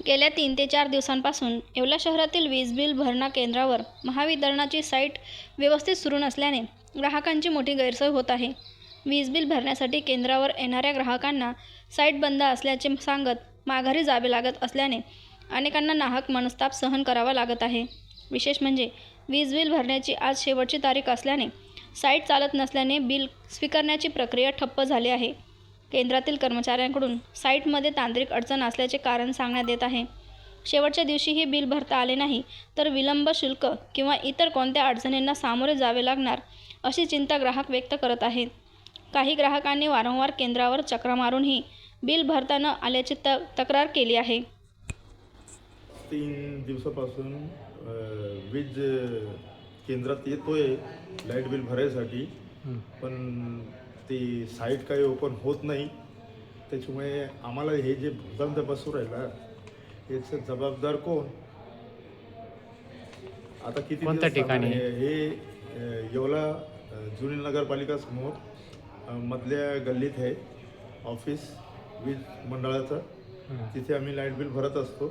गेल्या 3 ते 4 दिवसांपासून येवला शहरातील वीज बिल भरणा केंद्रावर महावितरणची साईट व्यवस्थित सुरू नसल्याने ग्राहकांची मोठी गैरसोय होत आहे. वीज बिल भरण्यासाठी केंद्रावर येणाऱ्या ग्राहकांना साईट बंद असल्याचे सांगत माघारी जावे लागत असल्याने अनेकांना नाहक मनस्ताप सहन करावा लागत आहे. विशेष म्हणजे वीज बिल भरण्याची आज शेवटची तारीख असल्याने साईट चालत नसल्याने बिल स्वीकारण्याची प्रक्रिया ठप्प झाली आहे. केंद्रातील कर्मचाऱ्यांकडून साईटमध्ये तांत्रिक अडचण असल्याचे कारण सांगण्यात येत आहे. शेवटच्या दिवशीही बिल भरता आले नाही तर विलंब शुल्क किंवा इतर कोणत्या अडचणींना सामोरे जावे लागणार अशी चिंता ग्राहक व्यक्त करत आहेत. काही ग्राहकांनी वारंवार केंद्रावर चक्रा मारूनही बिल भरता न आल्याची तक्रार केली आहे. 3 दिवसापासून वीज केंद्रात येतोय लाईट बिल भरायसाठी, पण ती साईट काही ओपन होत नाही. त्याच्यामुळे आम्हाला हे जे भूगंध बसू राहिला याचं जबाबदार कोण? आता किती कोणत्या दिवस ठिकाणी? हे येवला जुनी नगरपालिका समोर मधल्या गल्लीत आहे ऑफिस वीज मंडळाचं. तिथे आम्ही लाईट बिल भरत असतो.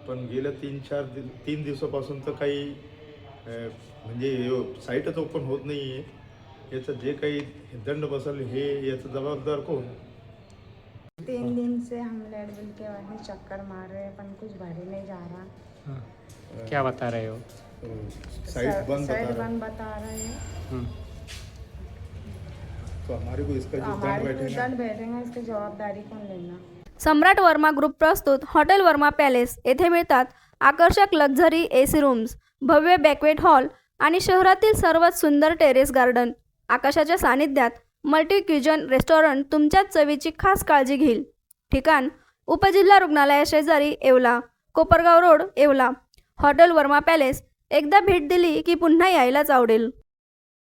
पण गेल्या 3 दिवसापासून तर काही म्हणजे साईटच ओपन होत नाही आहे. याचं जे काही दंड बसल हे याचं जबाबदार कोण? 3 दिन से हम लाइट बिल के वाले चक्कर मार रहे हैं, पण कुछ भरे नहीं जा रहा। क्या बता रहे हो? साइट बंद बता रहे हैं। तो हमारे को इसका जो दंड बैठेगा इसकी जवाबदारी कौन लेना? सम्राट वर्मा ग्रुप प्रस्तुत हॉटेल वर्मा पॅलेस येथे मिळतात आकर्षक लक्झरी AC रूम्स, भव्य बॅक्वेट हॉल आणि शहरातील सर्वात सुंदर टेरेस गार्डन. आकाशाच्या सानिध्यात मल्टी क्युजन रेस्टॉरंट तुमच्या चवीची खास काळजी घेईल. ठिकाण उपजिल्हा रुग्णालयाशेजारी Yeola, Kopargaon road Yeola. Hotel Verma palace एकदा भेट दिली की पुन्हा यायलाच आवडेल.